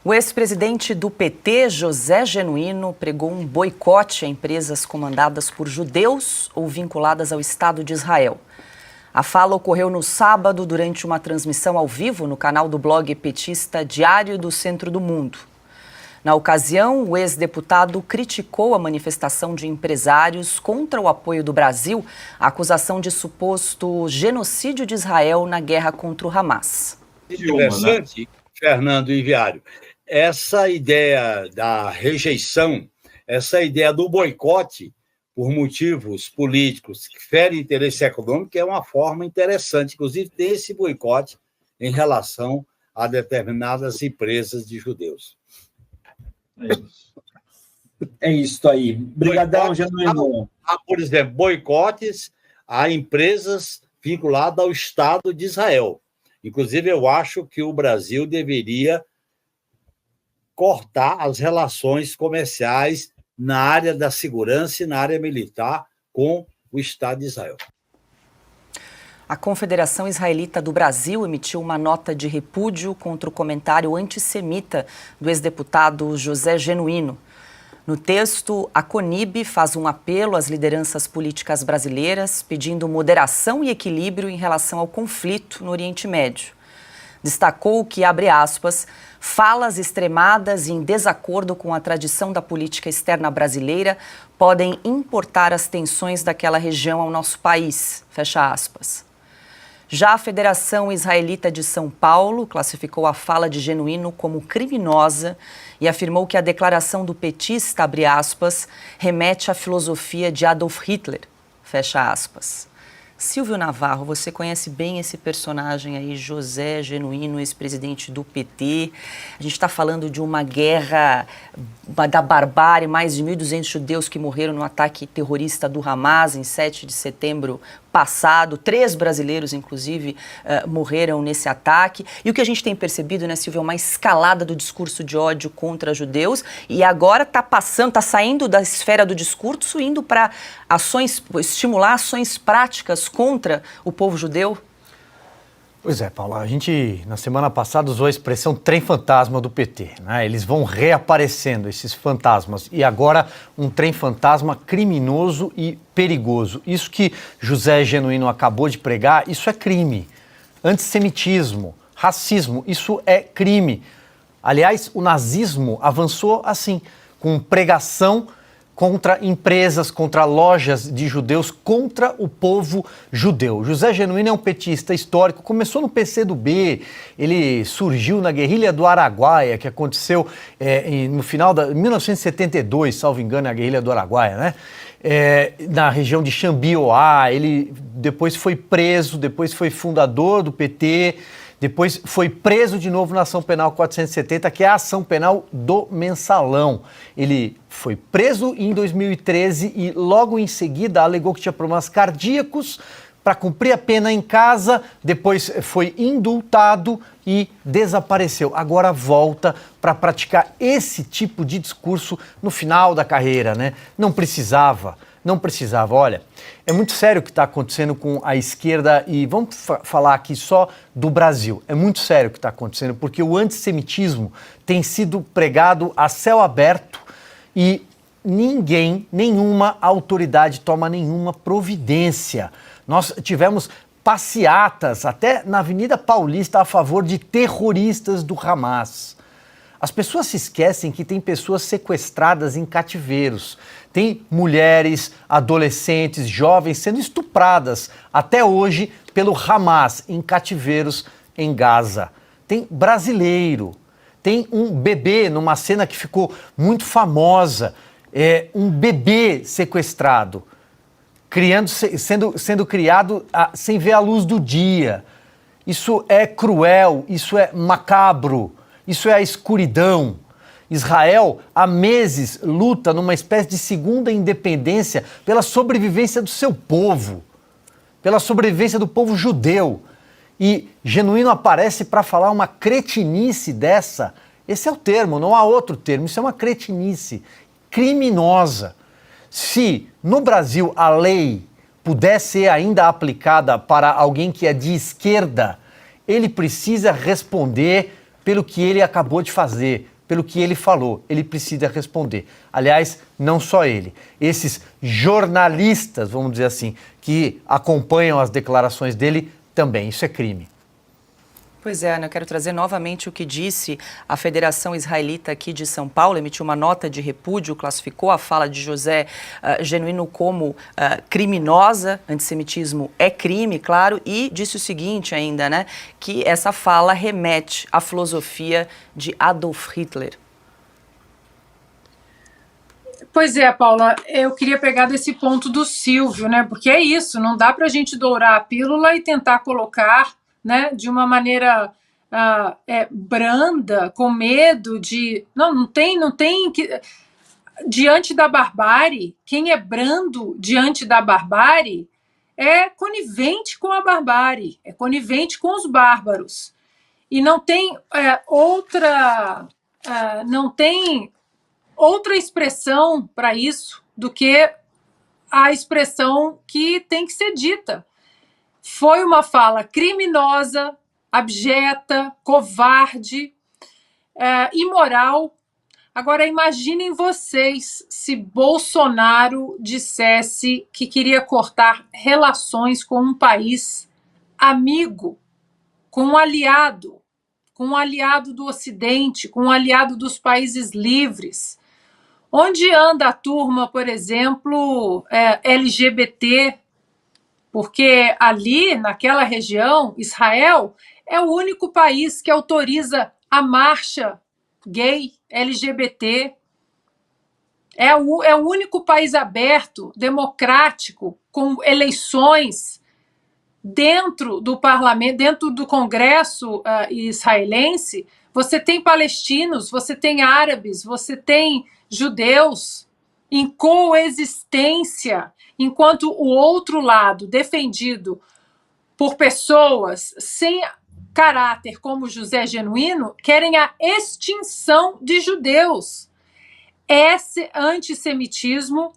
O ex-presidente do PT, José Genuíno, pregou um boicote a empresas comandadas por judeus ou vinculadas ao Estado de Israel. A fala ocorreu no sábado durante uma transmissão ao vivo no canal do blog petista Diário do Centro do Mundo. Na ocasião, o ex-deputado criticou a manifestação de empresários contra o apoio do Brasil à acusação de suposto genocídio de Israel na guerra contra o Hamas. Interessante, Fernando e Viário, essa ideia da rejeição, essa ideia do boicote por motivos políticos que ferem interesse econômico é uma forma interessante. Inclusive, tem esse boicote em relação a determinadas empresas de judeus. É isso aí. Obrigadão, Genuíno. Há, por exemplo, boicotes a empresas vinculadas ao Estado de Israel. Inclusive, eu acho que o Brasil deveria cortar as relações comerciais na área da segurança e na área militar com o Estado de Israel. A Confederação Israelita do Brasil emitiu uma nota de repúdio contra o comentário antissemita do ex-deputado José Genuíno. No texto, a CONIB faz um apelo às lideranças políticas brasileiras, pedindo moderação e equilíbrio em relação ao conflito no Oriente Médio. Destacou que, abre aspas, falas extremadas e em desacordo com a tradição da política externa brasileira podem importar as tensões daquela região ao nosso país, fecha aspas. Já a Federação Israelita de São Paulo classificou a fala de Genuíno como criminosa e afirmou que a declaração do petista, abre aspas, remete à filosofia de Adolf Hitler, fecha aspas. Silvio Navarro, você conhece bem esse personagem aí, José Genuíno, ex-presidente do PT. A gente está falando de uma guerra da barbárie, mais de 1.200 judeus que morreram no ataque terrorista do Hamas em 7 de setembro passado. 3 brasileiros, inclusive, morreram nesse ataque. E o que a gente tem percebido, né, Silvio, é uma escalada do discurso de ódio contra judeus. E agora está saindo da esfera do discurso, indo para estimular ações práticas contra o povo judeu? Pois é, Paula, a gente na semana passada usou a expressão trem fantasma do PT, né? Eles vão reaparecendo, esses fantasmas, e agora um trem fantasma criminoso e perigoso. Isso que José Genuíno acabou de pregar, isso é crime. Antissemitismo, racismo, isso é crime. Aliás, o nazismo avançou assim, com pregação contra empresas, contra lojas de judeus, contra o povo judeu. José Genuíno é um petista histórico, começou no PCdoB, ele surgiu na guerrilha do Araguaia, que aconteceu no final de 1972, salvo engano, é a guerrilha do Araguaia, né? Na região de Xambioá, ele depois foi preso, depois foi fundador do PT, depois foi preso de novo na ação penal 470, que é a ação penal do mensalão. Ele foi preso em 2013 e logo em seguida alegou que tinha problemas cardíacos para cumprir a pena em casa, depois foi indultado e desapareceu. Agora volta para praticar esse tipo de discurso no final da carreira, né? Não precisava. Olha, é muito sério o que está acontecendo com a esquerda e vamos falar aqui só do Brasil. É muito sério o que está acontecendo porque o antissemitismo tem sido pregado a céu aberto e nenhuma autoridade toma nenhuma providência. Nós tivemos passeatas até na Avenida Paulista a favor de terroristas do Hamas. As pessoas se esquecem que tem pessoas sequestradas em cativeiros. Tem mulheres, adolescentes, jovens sendo estupradas até hoje pelo Hamas em cativeiros em Gaza. Tem brasileiro, tem um bebê numa cena que ficou muito famosa, um bebê sequestrado, sendo criado sem ver a luz do dia. Isso é cruel, isso é macabro. Isso é a escuridão. Israel, há meses, luta numa espécie de segunda independência pela sobrevivência do seu povo, pela sobrevivência do povo judeu. E Genuíno aparece para falar uma cretinice dessa. Esse é o termo, não há outro termo. Isso é uma cretinice criminosa. Se no Brasil a lei pudesse ser ainda aplicada para alguém que é de esquerda, ele precisa responder pelo que ele acabou de fazer, pelo que ele falou. Ele precisa responder. Aliás, não só ele. Esses jornalistas, vamos dizer assim, que acompanham as declarações dele, também. Isso é crime. Pois é, Ana, eu quero trazer novamente o que disse a Federação Israelita aqui de São Paulo, emitiu uma nota de repúdio, classificou a fala de José Genuíno como criminosa, antissemitismo é crime, claro, e disse o seguinte ainda, né, que essa fala remete à filosofia de Adolf Hitler. Pois é, Paula, eu queria pegar desse ponto do Silvio, né, porque é isso, não dá para a gente dourar a pílula e tentar colocar, né, de uma maneira branda, com medo de... Não tem que... Diante da barbárie, quem é brando diante da barbárie é conivente com a barbárie, é conivente com os bárbaros. E não tem outra expressão para isso do que a expressão que tem que ser dita. Foi uma fala criminosa, abjeta, covarde, imoral. Agora, imaginem vocês se Bolsonaro dissesse que queria cortar relações com um país amigo, com um aliado do Ocidente, com um aliado dos países livres. Onde anda a turma, por exemplo, LGBT? Porque ali, naquela região, Israel é o único país que autoriza a marcha gay, LGBT. É o único país aberto, democrático, com eleições dentro do parlamento, dentro do Congresso israelense. Você tem palestinos, você tem árabes, você tem judeus em coexistência, enquanto o outro lado, defendido por pessoas sem caráter como José Genuíno, querem a extinção de judeus. Esse antissemitismo.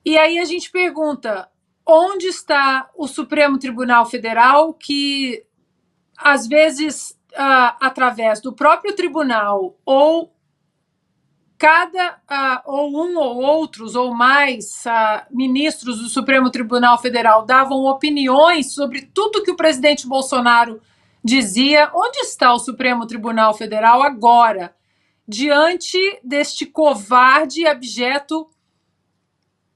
E aí a gente pergunta, onde está o Supremo Tribunal Federal que, às vezes, através do próprio tribunal ou ou um ou outros ou mais ministros do Supremo Tribunal Federal davam opiniões sobre tudo que o presidente Bolsonaro dizia. Onde está o Supremo Tribunal Federal agora, diante deste covarde e abjeto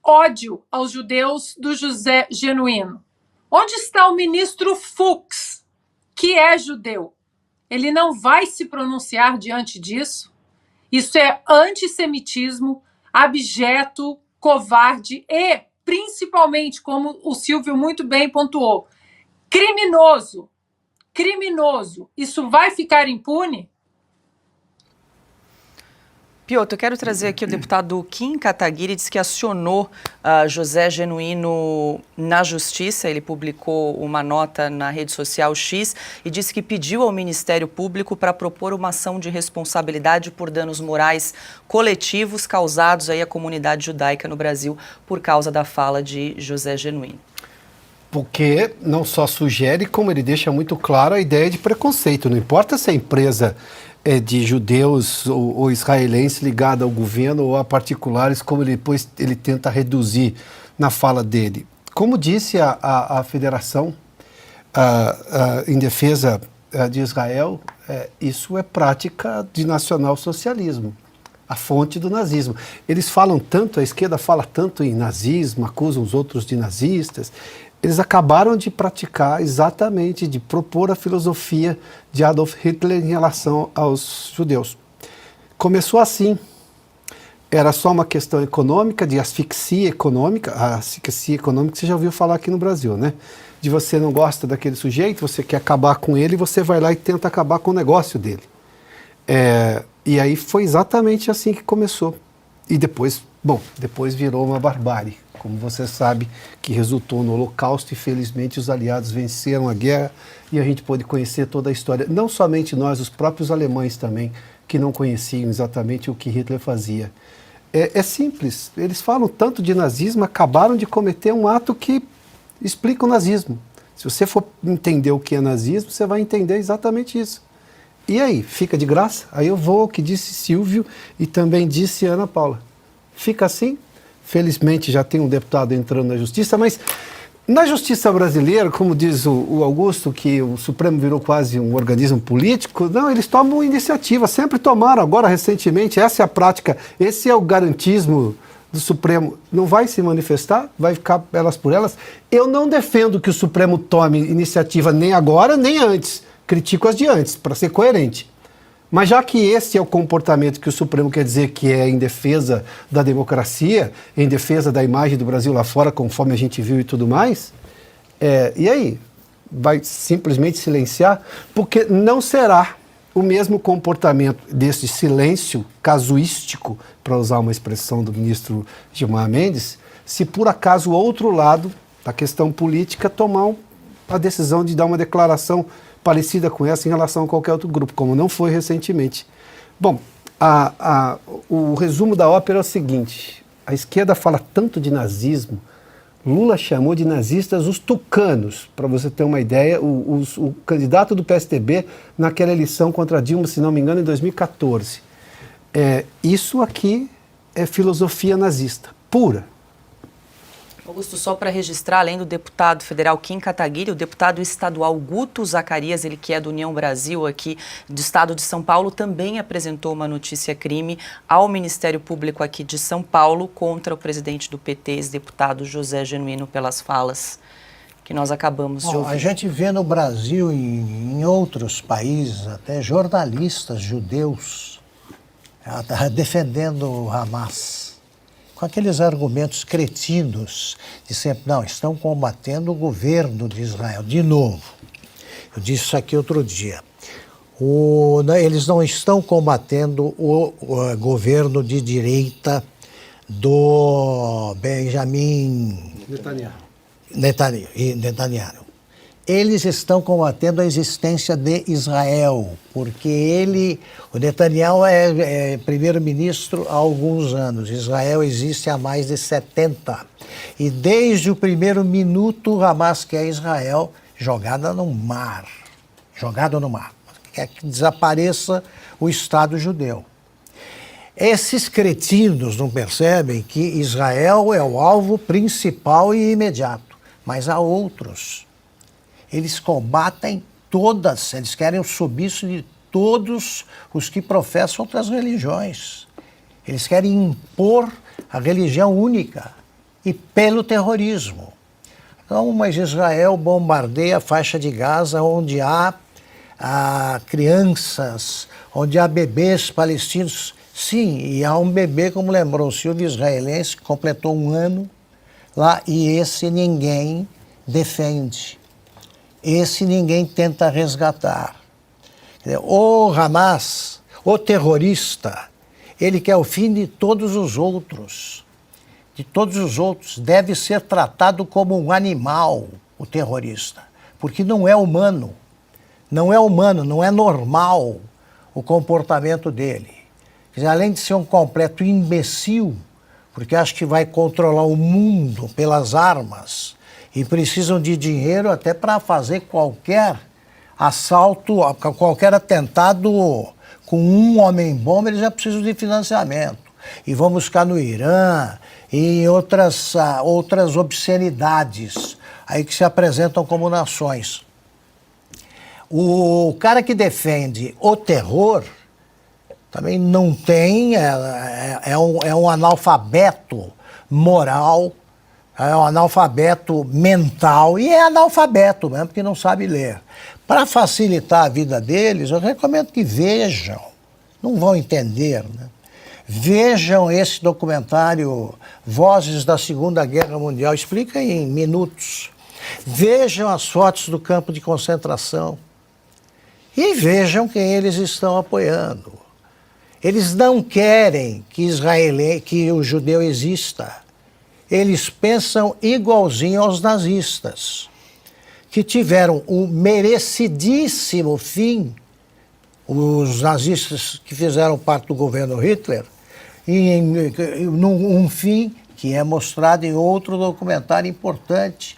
ódio aos judeus do José Genuíno? Onde está o ministro Fux, que é judeu? Ele não vai se pronunciar diante disso? Isso é antissemitismo, abjeto, covarde e, principalmente, como o Silvio muito bem pontuou, criminoso. Criminoso. Isso vai ficar impune? Piotr, eu quero trazer aqui o deputado Kim Kataguiri, que acionou José Genuíno na justiça. Ele publicou uma nota na rede social X e disse que pediu ao Ministério Público para propor uma ação de responsabilidade por danos morais coletivos causados aí à comunidade judaica no Brasil por causa da fala de José Genuíno. Porque não só sugere, como ele deixa muito claro a ideia de preconceito. Não importa se a empresa de judeus ou israelenses ligada ao governo ou a particulares, como depois ele tenta reduzir na fala dele. Como disse a Federação em defesa de Israel, isso é prática de nacionalsocialismo, a fonte do nazismo. Eles falam tanto, a esquerda fala tanto em nazismo, acusam os outros de nazistas. Eles acabaram de praticar exatamente, de propor a filosofia de Adolf Hitler em relação aos judeus. Começou assim, era só uma questão econômica, de asfixia econômica, a asfixia econômica você já ouviu falar aqui no Brasil, né? De você não gosta daquele sujeito, você quer acabar com ele, você vai lá e tenta acabar com o negócio dele. E aí foi exatamente assim que começou. E depois virou uma barbárie, como você sabe, que resultou no Holocausto e felizmente os aliados venceram a guerra e a gente pôde conhecer toda a história. Não somente nós, os próprios alemães também, que não conheciam exatamente o que Hitler fazia. É simples, eles falam tanto de nazismo, acabaram de cometer um ato que explica o nazismo. Se você for entender o que é nazismo, você vai entender exatamente isso. E aí, fica de graça? Aí eu vou ao que disse Silvio e também disse Ana Paula. Fica assim? Felizmente já tem um deputado entrando na justiça, mas na justiça brasileira, como diz o Augusto, que o Supremo virou quase um organismo político, não, eles tomam iniciativa, sempre tomaram, agora recentemente, essa é a prática, esse é o garantismo do Supremo. Não vai se manifestar, vai ficar elas por elas. Eu não defendo que o Supremo tome iniciativa nem agora, nem antes. Critico as de antes, para ser coerente. Mas já que esse é o comportamento que o Supremo quer dizer que é em defesa da democracia, em defesa da imagem do Brasil lá fora, conforme a gente viu e tudo mais, e aí? Vai simplesmente silenciar? Porque não será o mesmo comportamento desse silêncio casuístico, para usar uma expressão do ministro Gilmar Mendes, se por acaso o outro lado da questão política tomar a decisão de dar uma declaração parecida com essa em relação a qualquer outro grupo, como não foi recentemente. Bom, o resumo da ópera é o seguinte: a esquerda fala tanto de nazismo, Lula chamou de nazistas os tucanos, para você ter uma ideia, o candidato do PSDB naquela eleição contra Dilma, se não me engano, em 2014. Isso aqui é filosofia nazista, pura. Augusto, só para registrar, além do deputado federal Kim Kataguiri, o deputado estadual Guto Zacarias, ele que é do União Brasil aqui do estado de São Paulo, também apresentou uma notícia-crime ao Ministério Público aqui de São Paulo contra o presidente do PT, ex-deputado José Genuíno, pelas falas que nós acabamos de ouvir. A gente vê no Brasil e em outros países até jornalistas judeus defendendo o Hamas, com aqueles argumentos cretinos de sempre, não, estão combatendo o governo de Israel. De novo, eu disse isso aqui outro dia, eles não estão combatendo o governo de direita do Benjamin Netanyahu. Eles estão combatendo a existência de Israel, porque o Netanyahu é primeiro-ministro há alguns anos. Israel existe há mais de 70. E desde o primeiro minuto, o Hamas quer Israel jogado no mar. Quer que desapareça o Estado judeu. Esses cretinos não percebem que Israel é o alvo principal e imediato, mas há outros. Eles combatem todas, eles querem o sumiço de todos os que professam outras religiões. Eles querem impor a religião única e pelo terrorismo. Então, mas Israel bombardeia a faixa de Gaza onde há crianças, onde há bebês palestinos. Sim, e há um bebê, como lembrou o Silvio, israelense, que completou 1 ano lá, e esse ninguém defende. Esse ninguém tenta resgatar. O Hamas, o terrorista, ele quer o fim de todos os outros. De todos os outros. Deve ser tratado como um animal, o terrorista. Porque não é humano. Não é humano, não é normal o comportamento dele. Quer dizer, além de ser um completo imbecil, porque acha que vai controlar o mundo pelas armas, e precisam de dinheiro até para fazer qualquer assalto, qualquer atentado com um homem-bomba, eles já precisam de financiamento. E vão buscar no Irã e em outras obscenidades aí que se apresentam como nações. O cara que defende o terror também não tem, é um analfabeto moral, é um analfabeto mental e é analfabeto mesmo, porque não sabe ler. Para facilitar a vida deles, eu recomendo que vejam, não vão entender, né? Vejam esse documentário Vozes da Segunda Guerra Mundial, explica em minutos. Vejam as fotos do campo de concentração e vejam quem eles estão apoiando. Eles não querem que o judeu exista. Eles pensam igualzinho aos nazistas, que tiveram um merecidíssimo fim, os nazistas que fizeram parte do governo Hitler, um fim que é mostrado em outro documentário importante,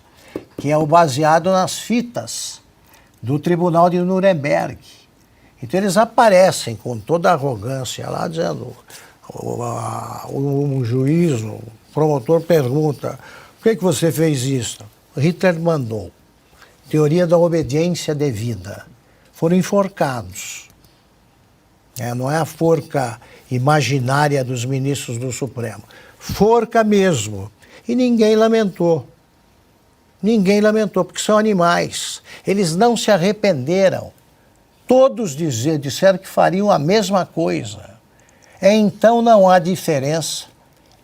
que é o baseado nas fitas do Tribunal de Nuremberg, Então eles aparecem com toda a arrogância lá, dizendo, um juiz, o promotor pergunta, por que você fez isso? Hitler mandou. Teoria da obediência devida. Foram enforcados. Não é a forca imaginária dos ministros do Supremo. Forca mesmo. E ninguém lamentou. Ninguém lamentou, porque são animais. Eles não se arrependeram. Todos disseram que fariam a mesma coisa. Então não há diferença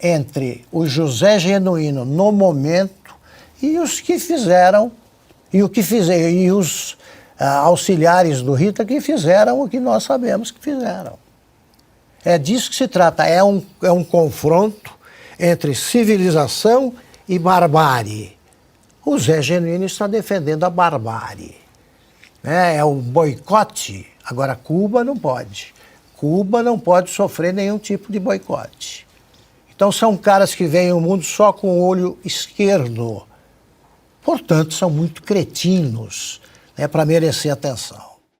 entre o José Genuíno no momento e os que fizeram, e os auxiliares do Hitler que fizeram o que nós sabemos que fizeram. É disso que se trata, é um confronto entre civilização e barbárie. O Zé Genuíno está defendendo a barbárie. É o boicote. Agora, Cuba não pode. Cuba não pode sofrer nenhum tipo de boicote. Então, são caras que veem o mundo só com o olho esquerdo. Portanto, são muito cretinos, para merecer atenção.